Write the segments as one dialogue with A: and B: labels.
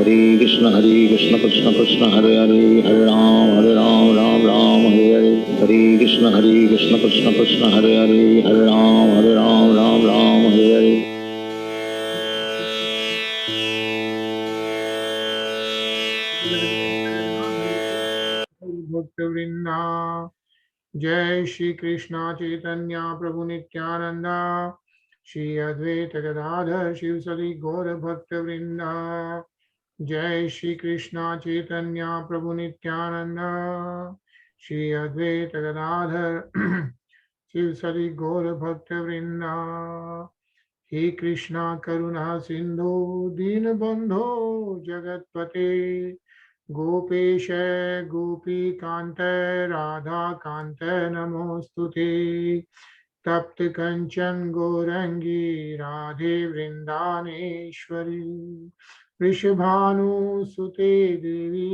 A: Hare Krishna Krishna Krishna Hare Hare Hare Ram Ram Ram Hare Hare Krishna Krishna Krishna Hare Hare Hare Ram Ram Hare Hare.
B: भक्तवृंदा जय श्री कृष्णा चैतन्य प्रभु नित्यानंदा श्री अद्वैत गदाधर शिव सदि गौर भक्तवृंदा जय श्री कृष्णा चैतन्य प्रभु नित्यानंदा श्री अद्वैत गदाधर शिव सदि गौर भक्तवृंदा हे कृष्णा करुणा सिंधु दीनबंधो जगतपते गोपेश गोपीकांत राधाकांत नमोस्तुते तप्त कंचन गौरंगी राधे वृंदानेश्वरी वृषभानुसुते देवी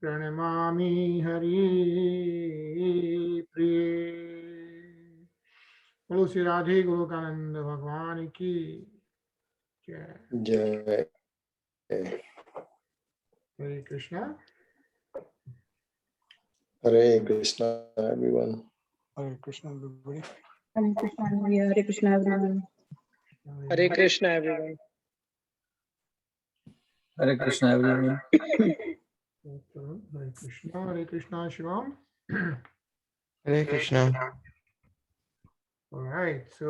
B: प्रणमामि हरि प्रिय। बोलो श्री राधे गोलोकानंद भगवान की जय
C: जय।
B: हरे Krishna.
C: Hare Krishna everyone.
D: Hare Krishna everybody.
E: Hare Krishna, Hare Krishna, everyone.
F: Hare Krishna everyone.
G: Hare Krishna everyone.
B: Hare Krishna Shivam.
D: Hare Krishna.
B: All right, so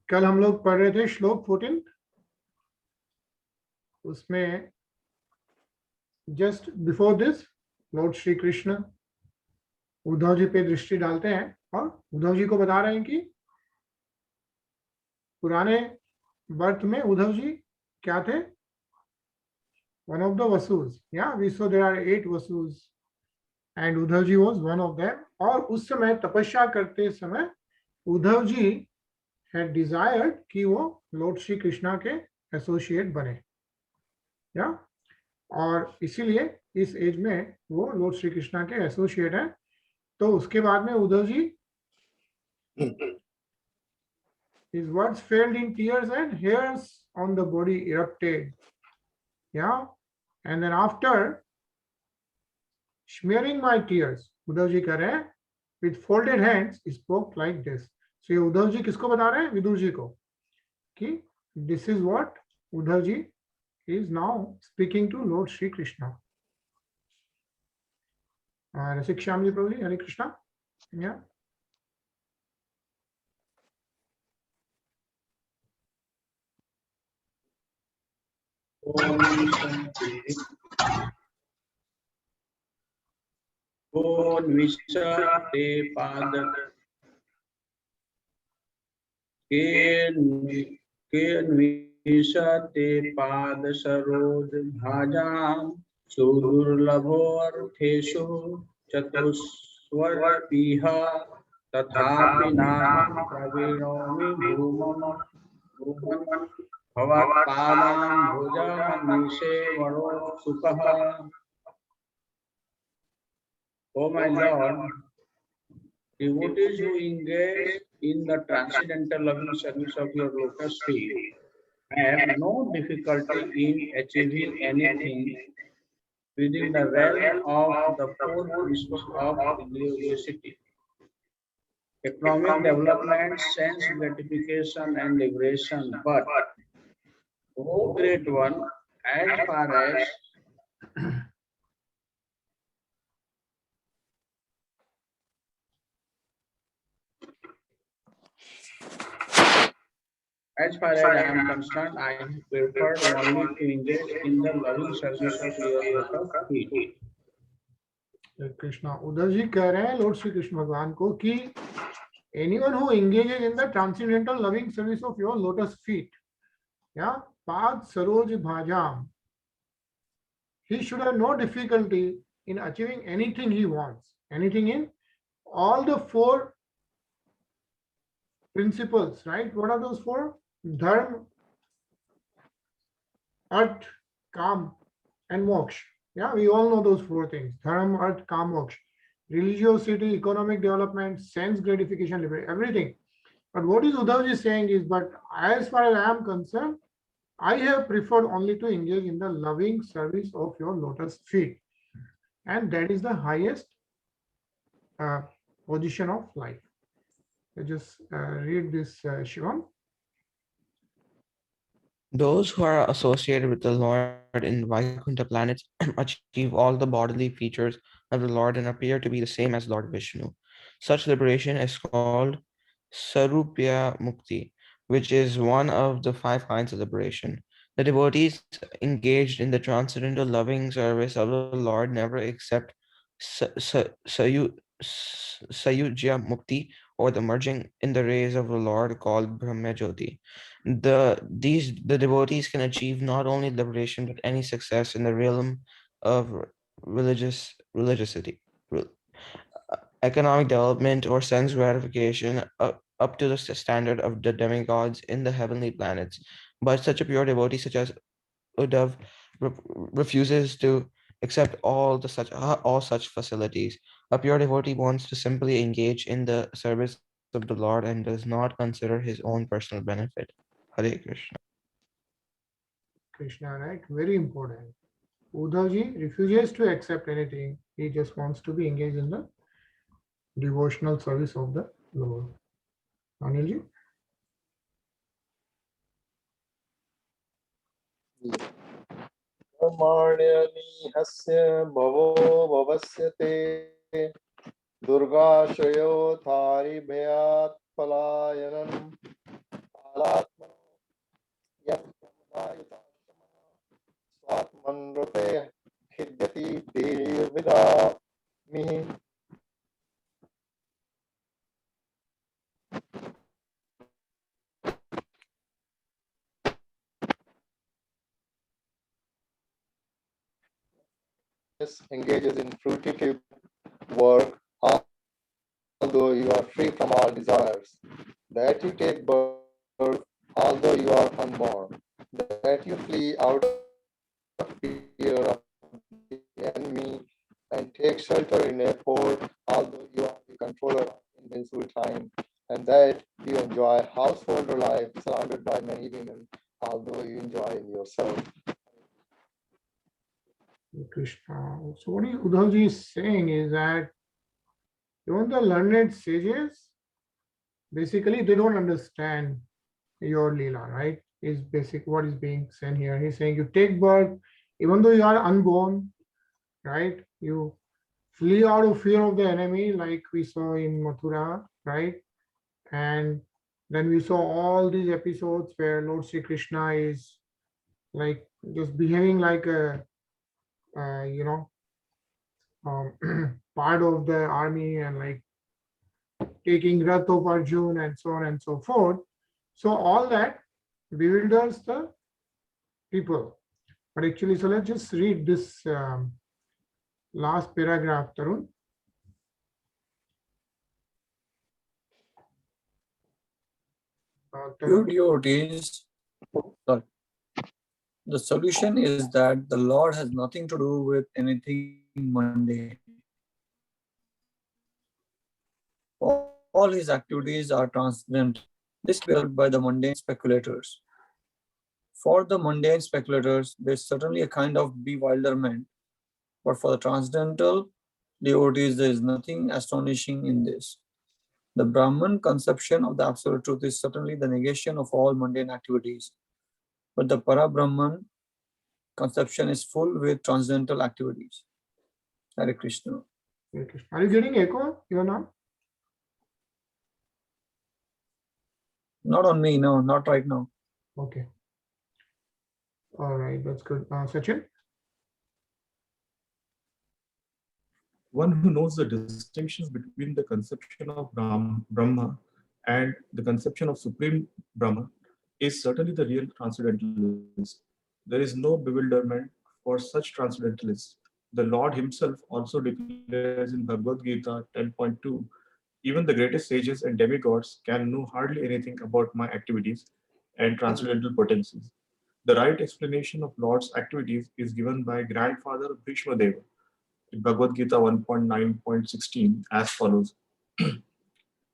B: कल हम लोग पढ़ रहे थे श्लोक 14, उसमें just before this lord Shri Krishna Uddhav ji पे दृष्टि डालते हैं और उद्धव जी को बता रहे हैं कि पुराने बर्थ में उद्धव जी क्या थे, one of the Vasus, ya we so there are 8 Vasus and Uddhav ji was one of them. और उस समय तपस्या करते समय उद्धव जी had desired कि वो लॉर्ड श्री कृष्णा के एसोसिएट बने, या और इसीलिए इस एज में वो लॉर्ड श्री कृष्णा के एसोसिएट है। तो उसके बाद में Uddhav ji his words fell in tears and hairs on the body erupted, yeah, and then after smearing my tears, Uddhav ji कह रहे हैं with folded hands spoke like this। So ये उद्धव जी किसको बता रहे हैं? विदुर जी को, कि this is what Uddhav ji is now speaking to Lord Shri Krishna। रसिक श्याम जी प्रभु जी, हरे कृष्णा। या
H: विशते पाद विशते पाद सरोज भाजाम सुदुर्लभोऽर्थेषु चतुष्वरपीह तथापि नाहं प्रवीणोमि भूमन् भवत्पादाम्बुजमनिषेवणो सुखः। O my Lord, devotees who engage in the transcendental loving service of your lotus feet have no difficulty in achieving anything within the realm of the four principles of religiosity: economic development, sense gratification, and liberation. But, O Great One, as far as I am concerned, I have preferred only to engage in the loving service of your lotus feet.
B: Krishna, Uddhav ji कह रहे हैं Lord Shri Krishna भगवान को कि anyone who engages in the transcendental loving service of your lotus feet, yeah, Pad Saroj Bhajam, he should have no difficulty in achieving anything he wants, anything in all the four principles, right? What are those four? Dharma, Arth, Kam, and Moksha. Yeah, we all know those four things: Dharma, Arth, Kam, Moksha. Religiosity, economic development, sense gratification, everything. But what is Uddhav ji saying is, but as far as I am concerned, I have preferred only to engage in the loving service of your lotus feet. And that is the highest uh, position of life. I just read this, Shivam.
D: Those who are associated with the Lord in Vaikuntha planets achieve all the bodily features of the Lord and appear to be the same as Lord Vishnu. Such liberation is called Sarupya Mukti, which is one of the 5 kinds of liberation. The devotees engaged in the transcendental loving service of the Lord never accept Sayujya Mukti, or the merging in the rays of the Lord called Brahmajyoti. The devotees can achieve not only liberation but any success in the realm of religiosity, re- economic development, or sense gratification up to the standard of the demigods in the heavenly planets. But such a pure devotee such as Uddhav re- refuses to accept all such facilities. A pure devotee wants to simply engage in the service of the Lord and does not consider his own personal benefit. Hare Krishna.
B: Krishna, right? Very important. Uddhavji refuses to accept anything. He just wants to be engaged in the devotional service of the Lord. Anilji?
C: कर्माण्यनीहस्य भवो भवस्य ते दुर्गाशयो थारिभयात् पलायनम् कालात्मनो स्वात्मनृते खिद्यति देवविदामिः engages in fruitive work, although you are free from all desires, that you take birth, although you are unborn, that you flee out of fear of the enemy and take shelter in a fort, although you are the controller of invincible time, and that you enjoy householder life surrounded by many women, although you enjoy in yourself.
B: Krishna. So what Uddhavji is saying is that even the learned sages, basically they don't understand your Leela, right? Is basic what is being said here. He's saying you take birth, even though you are unborn, right? You flee out of fear of the enemy, like we saw in Mathura, right? And then we saw all these episodes where Lord Sri Krishna is like just behaving like a, you know, part of the army and like taking Rath of Arjun and so on and so forth. So all that bewilders the people. But actually, so let's just read this last paragraph, Tarun.
G: Few
B: Tarun.
G: devotees, sorry. The solution is that the Lord has nothing to do with anything mundane. All his activities are transcendental. This can be observed by the mundane speculators. For the mundane speculators, there is certainly a kind of bewilderment, but for the transcendental devotees, there is nothing astonishing in this. The Brahman conception of the absolute truth is certainly the negation of all mundane activities, but the Para-Brahman conception is full with transcendental activities. Hare Krishna.
B: Hare Krishna. Are you getting echo? You are not?
G: Not on me, no, not right now.
B: Okay. All right, that's good. Sachin?
I: One who knows the distinctions between the conception of Brahma and the conception of Supreme Brahma is certainly the real transcendentalist. There is no bewilderment for such transcendentalists. The Lord himself also declares in Bhagavad Gita 10.2, even the greatest sages and demigods can know hardly anything about my activities and transcendental potencies. The right explanation of Lord's activities is given by grandfather Bhishma Deva in Bhagavad Gita 1.9.16 as follows.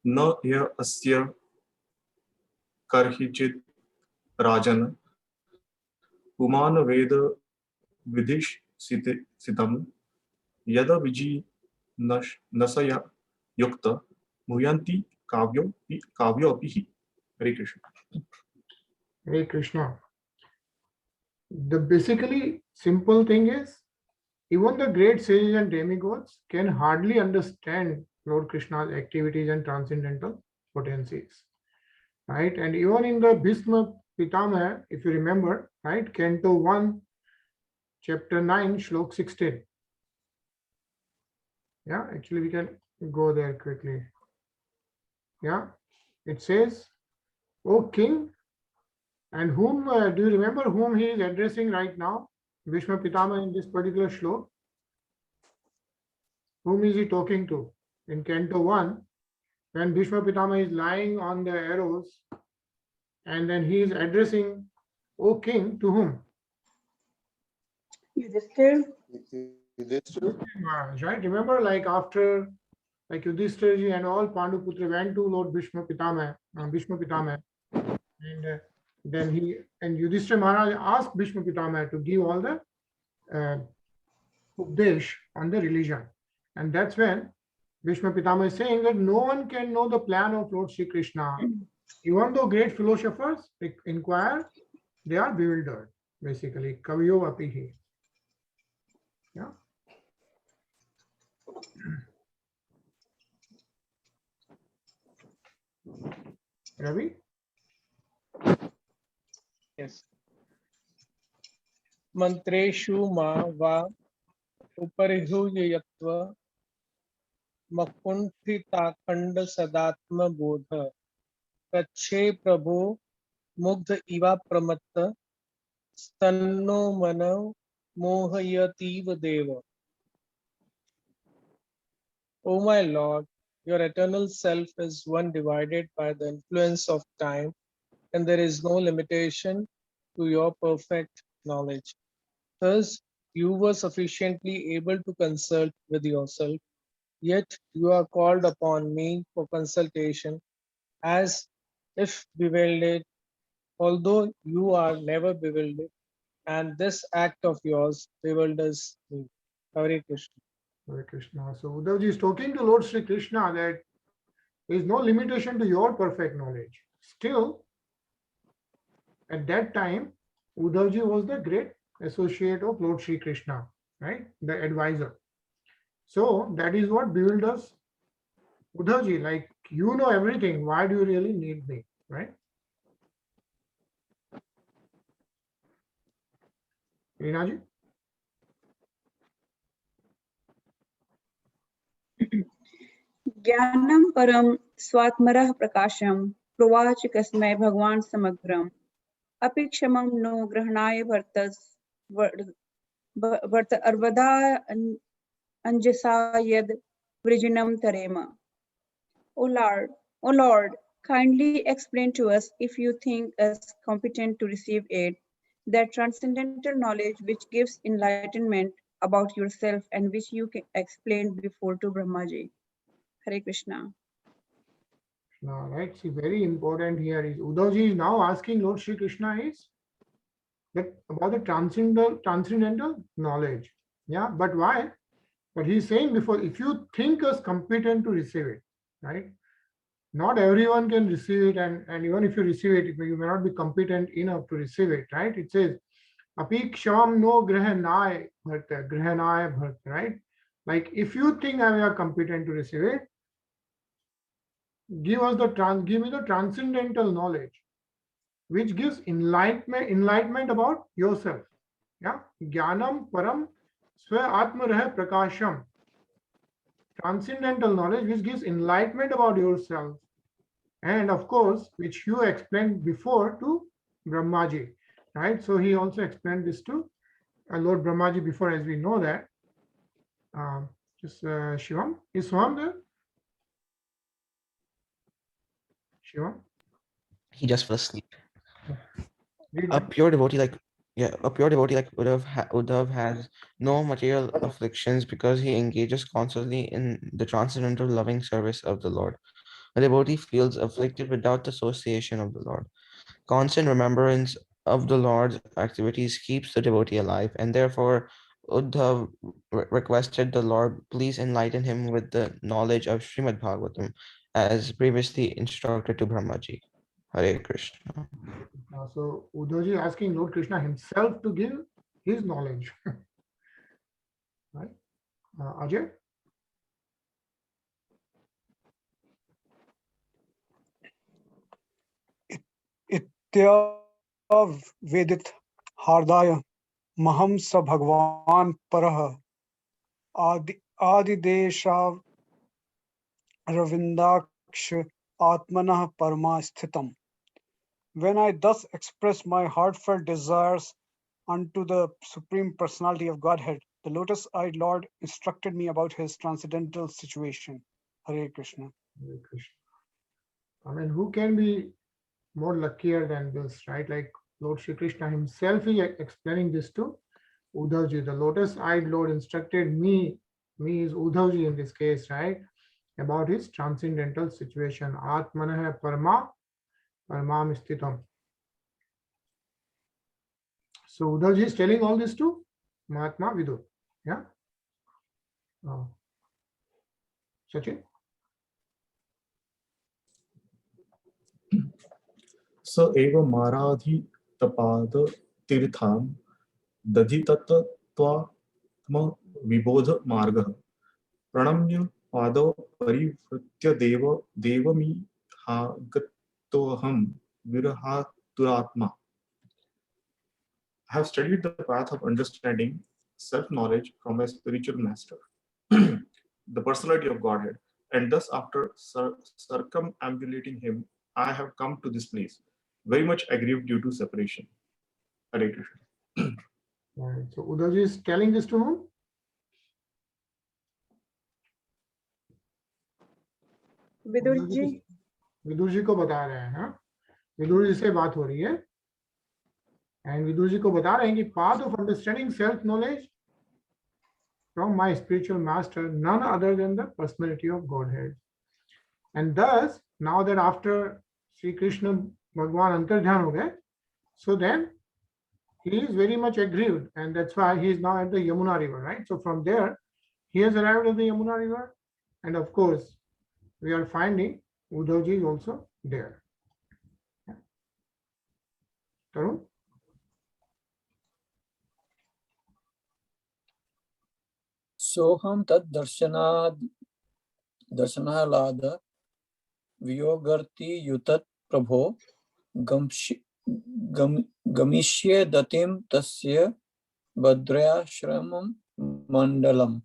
I: Na ya asya karhichit rajana पुमान वेद विदिश सितम यद विजी नसया युक्त मुह्यंति काव्यो अपि हि. Hare Krishna.
B: Hare Krishna. The basically simple thing is, even the great sages and demigods can hardly understand Lord Krishna's activities and transcendental potencies, right? And even in the Bhishma Pitamaha, if you remember, right, Canto 1, chapter 9, Shlok 16. Yeah, actually we can go there quickly. Yeah, it says, O king, and whom, do you remember whom he is addressing right now? Bhishma Pitama in this particular shlok. Whom is he talking to? In Canto 1, when Bhishma Pitama is lying on the arrows, and then he is addressing, O king, to whom?
E: Yudhishthir.
B: Maharaj, right? Remember, like after, like Yudhishthirji and all Panduputra went to Lord Bhishma Pitama, and then Yudhishthira Maharaj asked Bhishma Pitama to give all the Updesh on the religion. And that's when Bhishma Pitama is saying that no one can know the plan of Lord Sri Krishna. Even though great philosophers inquire, they are bewildered, basically. Kaviyo apihi. Yeah. Ravi?
F: Yes. Mantreshu ma va uparihyuyatva makunthitakhand sadatma bodha kache prabhu mugdha iva pramatta stanno mano mohayativa deva. O my Lord, your eternal self is one divided by the influence of time, and there is no limitation to your perfect knowledge. Thus, you were sufficiently able to consult with yourself, yet you are called upon me for consultation as if bewildered, although you are never bewildered, and this act of yours bewilders me. Hare Krishna.
B: Hare Krishna. So Uddhavji is talking to Lord Sri Krishna that there is no limitation to your perfect knowledge. Still, at that time, Uddhavji was the great associate of Lord Sri Krishna, right? The advisor. So that is what bewilders Uddhavji, like, you know everything, why do you really need me, right? Reenaji?
E: ज्ञानं परं स्वात्मरः प्रकाशं प्रोवाच कस्मै भगवान् समग्रम् अपि क्षमं no ग्रहणाय वर्त अर्वदा अंजसा यद वृजिनं तरेम. O Lord, kindly explain to us, if you think us competent to receive it, that transcendental knowledge which gives enlightenment about yourself and which you explained before to Brahmaji. Hare Krishna.
B: Now, right, see, very important here is Uddhavji is now asking Lord Sri Krishna is that about the transcendental knowledge. Yeah, but why? But he's saying before, if you think us competent to receive it, right? Not everyone can receive it, and even if you receive it, you may not be competent enough to receive it, right? It says, Api ksham no grahanay bharta, right? Like, if you think I am competent to receive it, give me the transcendental knowledge, which gives enlightenment about yourself. Yeah, jnanam param swa atmarah prakasham. Transcendental knowledge which gives enlightenment about yourself, and of course, which you explained before to Brahmaji, right? So he also explained this to Lord Brahmaji before, as we know that. Shivam, is Swam there? Shivam?
D: He just fell asleep. A pure devotee like Uddhav has no material afflictions because he engages constantly in the transcendental loving service of the Lord. A devotee feels afflicted without the association of the Lord. Constant remembrance of the Lord's activities keeps the devotee alive, and therefore Uddhav requested the Lord please enlighten him with the knowledge of Srimad Bhagavatam as previously instructed to Brahmaji. Hare Krishna.
B: So Uddhavji asking Lord Krishna himself to give his knowledge. Right? Ajay?
J: वेदित हार्दाय Meham स भगवान परः आदिदेशा रविंदाक्ष आत्मनः परमा स्थितम्. When I thus express my heartfelt desires unto the Supreme Personality of Godhead, the lotus-eyed Lord instructed me about his transcendental situation. Hare Krishna.
B: Hare Krishna. I mean, who can be more luckier than this, right? Like Lord Shri Krishna himself is explaining this to Uddhavji. The lotus-eyed Lord instructed me is Uddhavji in this case, right? About his transcendental situation. Atmanah Parama Paramam Sthitam. So Uddhavji is telling all this to Mahatma Vidur. Yeah. Sachin?
I: स एव माराधि तपाद तीर्थाम दधि तत्त्वात्म विबोध मार्गः प्रणम्य पादौ परिवृत्य देवमीहागतोऽहं विरहातुरात्मा. I have studied the path of understanding self-knowledge from a spiritual master, the personality of Godhead, and thus after circumambulating him, I have come to this place, very much aggrieved due to separation. Hare Krishna.
B: Right. So Uddhavji is telling this to whom?
E: Vidurji.
B: Vidur ji को बता रहे हैं. हाँ, विदुर जी से बात हो रही है एंड विदुर जी को बता रहे हैं कि path of understanding self knowledge from my spiritual master, none other than the personality of Godhead. And thus, now that after Sri Krishna Bhagwan Antardhyan ho gaye, so then he is very much aggrieved, and that's why he is now at the Yamuna river, right? So from there, he has arrived at the Yamuna river, and of course, we are finding Uddhavji is also there. Tarun?
G: सोहम तद दर्शनालाद वियोगर्ति युतत् प्रभो गमिष्ये दतिम तस्य भद्राश्रमम mandalam.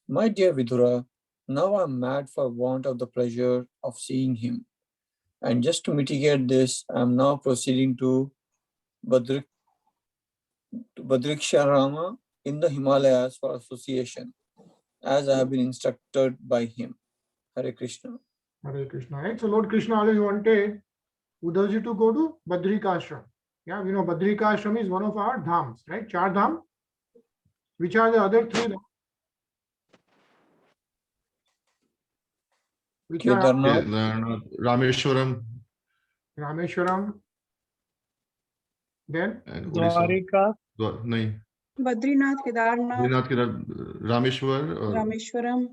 G: My dear Vidura, now I am mad for want of the pleasure of seeing him. And just to mitigate this, I am now proceeding to Badriksharama in the Himalayas for association, as I have been instructed by him. Hare Krishna.
B: Hare Krishna. Right? So Lord Krishna always wanted Uddhavji to go to Badrikashram. Yeah, we know Badrikashram is one of our dhams, right? Char dham. Which are the other three? Which are
I: Kedarnath, Rameshwaram,
B: Rameshwaram. Then
I: and
F: Dwarika.
I: नहीं,
E: Badrinath, Kedarnath,
I: Badrinath, Rameshwar और
E: Rameshwaram,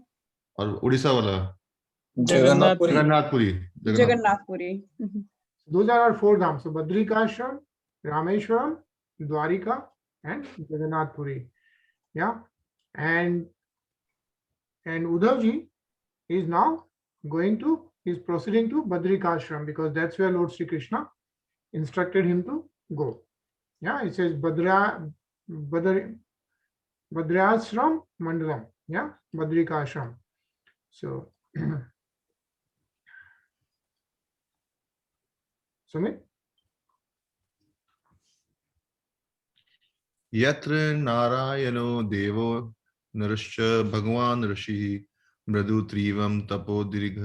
I: Orissa वाला
F: Jagannathpuri.
I: Jagannathpuri.
E: Jagannath Puri.
B: those are our four dhams. So Badrikashram, Rameshwaram, Dwarika, and Jagannath Puri. Yeah, and Uddhavji is now proceeding to Badrikashram because that's where Lord Sri Krishna instructed him to go. Yeah, it says Badrashram Mandalam. Yeah, Badrikashram. So, Sumit?
I: यत्र नारायणो देवो नरश्च भगवान् ऋषिः मृदु त्रिवं तपो दीर्घ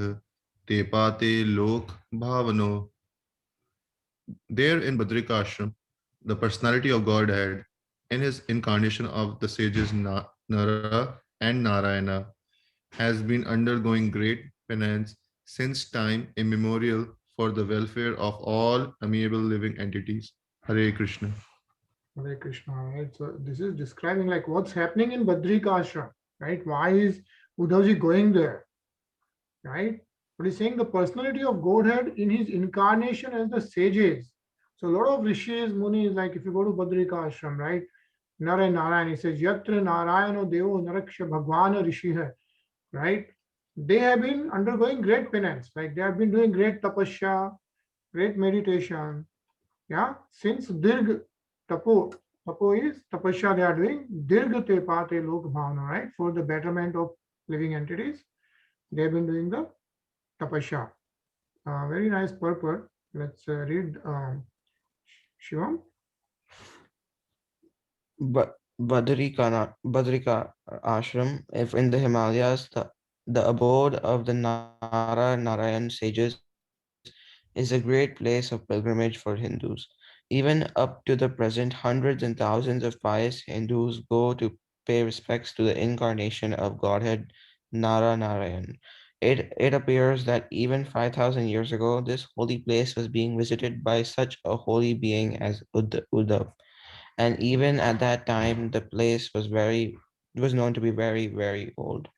I: तेपाते लोक भावनो. There in Badrikashram, the personality of Godhead in his incarnation of the sages Nara and Narayana has been undergoing great penance since time immemorial for the welfare of all amiable living entities. Hare Krishna.
B: Hare Krishna, right? So this is describing like what's happening in Badrika Ashram, right? Why is Uddhavji going there, right? But he's saying the personality of Godhead in his incarnation as the sages. So a lot of rishis, munis, like if you go to Badrika Ashram, right? Nara Narayan, he says, Yatra Narayano Devo Naraksha Bhagwana Rishi hai, right? They have been undergoing great penance, like they have been doing great tapasya, great meditation, yeah, since Dirg Tapo, Tapo is tapasya they are doing, Dirg Te Pate Lok Bhavana, right? For the betterment of living entities, they have been doing the tapasya. Very nice purport. Let's read Shivam.
D: But Badrika ashram, if in the Himalayas, the abode of the Narayan sages, is a great place of pilgrimage for Hindus. Even up to the present, hundreds and thousands of pious Hindus go to pay respects to the incarnation of Godhead Narayan. It appears that even 5,000 years ago, this holy place was being visited by such a holy being as Uddhav. And even at that time, the place was known to be very, very old.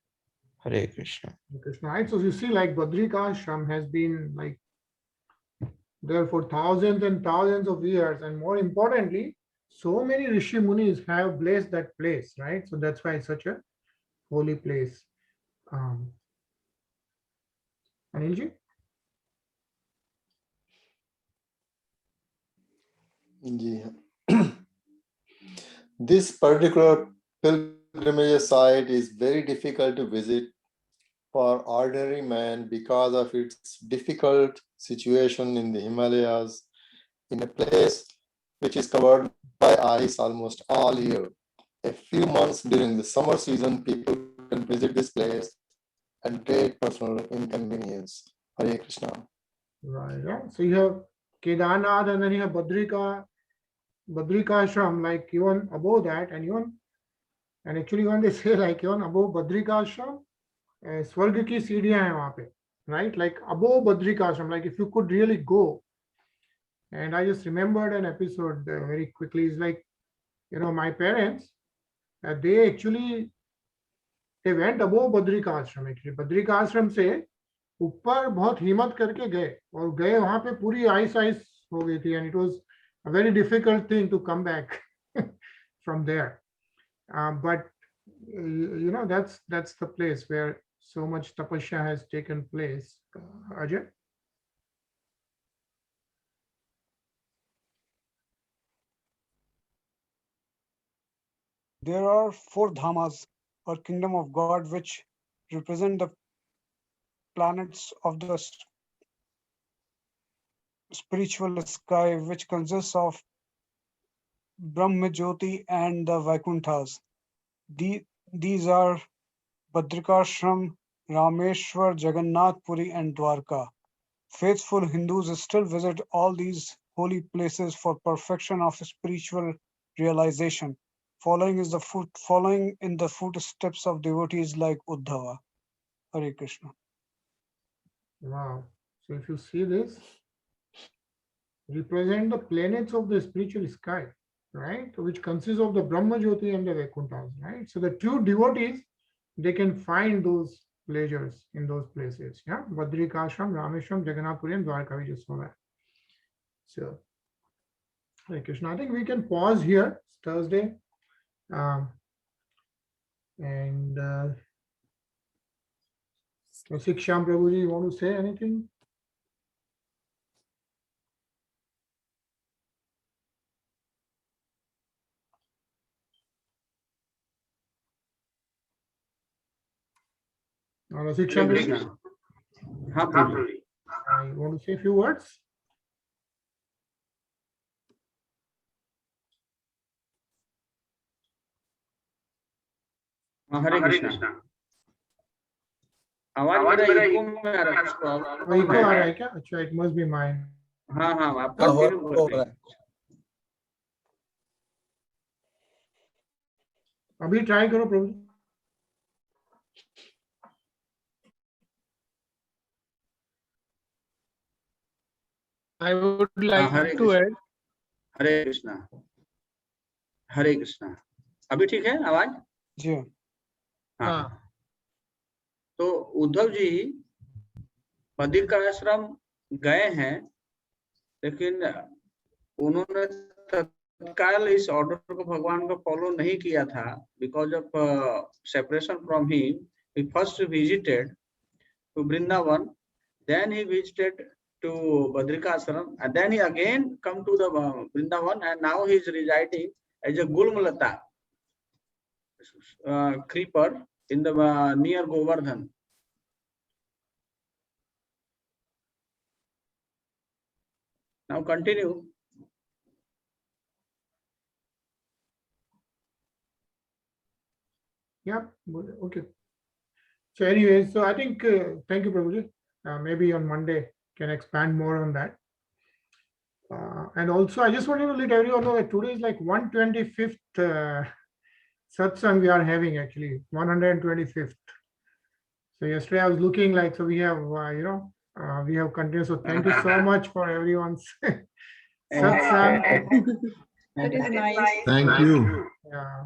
D: Hare Krishna.
B: Krishna, right? So you see, like Badrika Ashram has been like there for thousands and thousands of years, and more importantly, so many Rishi Munis have blessed that place, right? So that's why it's such a holy place. Anilji?
C: Yeah. This particular pilgrimage site is very difficult to visit for ordinary man because of its difficult situation in the Himalayas, in a place which is covered by ice almost all year. A few months during the summer season, people can visit this place and great personal inconvenience. Hare Krishna.
B: Right. Yeah. So you have Kedarnath and then you have Badrika Ashram, like even above that, and actually when they say like even above Badrika Ashram, स्वर्ग की सीढ़ियां हैं वहां पे, right? Like above Badrika Ashram, like if you could really go. And I just remembered an episode very quickly. It's like, my parents, they went above Badrika Ashram actually. Badrika Ashram से ऊपर बहुत हिम्मत करके गए और गए वहां पे पूरी आइस हो गई थी, and it was a very difficult thing to come back from there. But that's the place where so much tapasya has taken place. Ajay?
J: There are 4 dhamas or kingdom of God which represent the planets of the spiritual sky, which consists of Brahma Jyoti and the Vaikunthas. These are Badrikashram, Rameshwar, Jagannath Puri, and Dwarka. Faithful Hindus still visit all these holy places for perfection of spiritual realization, following in the footsteps of devotees like Uddhava. Hare Krishna.
B: Wow. So if you see this, represent the planets of the spiritual sky, right? Which consists of the Brahma Jyoti and the Vaikunthas, right? So the true devotees, they can find those pleasures in those places. Yeah. Badrikashram, Rameshwaram, Jagannath Puri, and Dwarka. We just saw that. So, Hare Krishna. I think we can pause here. It's Thursday. And Siksham Prabhuji, you want to say anything? Siksham Prabhuji, you want to say a few words?
H: हरे कृष्णा। आवाज मेरा eco में आ रहा है, कुछ problem
B: eco आ रहा है क्या? अच्छा, it must be mine.
H: हाँ हाँ, आप कंटिन्यू कर रहे हैं।
B: अभी ट्राई करो प्रभु।
F: I would like
H: Hare
F: to add.
H: हरे कृष्णा, हरे कृष्णा। अभी ठीक है आवाज?
J: जी
H: हाँ। तो उद्धव जी बद्रिकाश्रम गए हैं, लेकिन उन्होंने तत्काल इस ऑर्डर को भगवान को फॉलो नहीं किया था। Because of separation from him, he first visited to Vrindavan, then he visited to Badrikashram, and then he again come to the Vrindavan, and now he is residing as a Gulmalata creeper in the near Govardhan. Now continue.
B: Yeah, okay. So anyway, so I think, thank you, Prabhuji. Maybe on Monday can expand more on that. And also, I just wanted to let everyone know that today is like 125th satsang we are having, actually 125th. So yesterday I was looking like, so we have, we have continued. So thank you so much for everyone's satsang.
E: That is nice.
A: Thank you.
B: Yeah.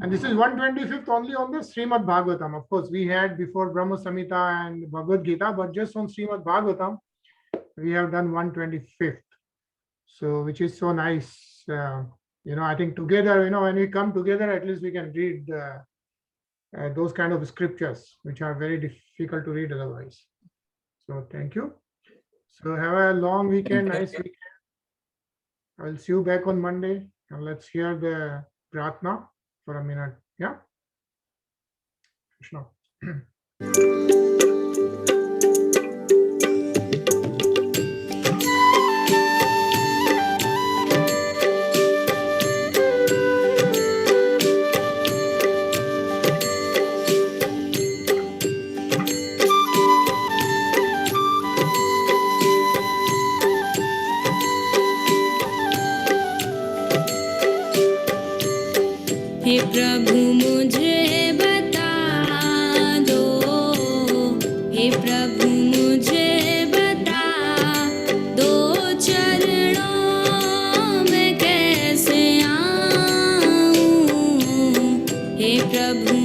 B: And this is 125th only on the Srimad Bhagavatam. Of course, we had before Brahma Samhita and Bhagavad Gita, but just on Srimad Bhagavatam, we have done 125th. So, which is so nice. I think together, when we come together, at least we can read those kind of scriptures, which are very difficult to read otherwise. So, thank you. So, have a long weekend, nice weekend. I'll see you back on Monday, and let's hear the Pratna for a minute. Yeah. Krishna.
K: हे प्रभु मुझे बता दो, हे प्रभु मुझे बता दो, चरणों में कैसे आऊं, हे प्रभु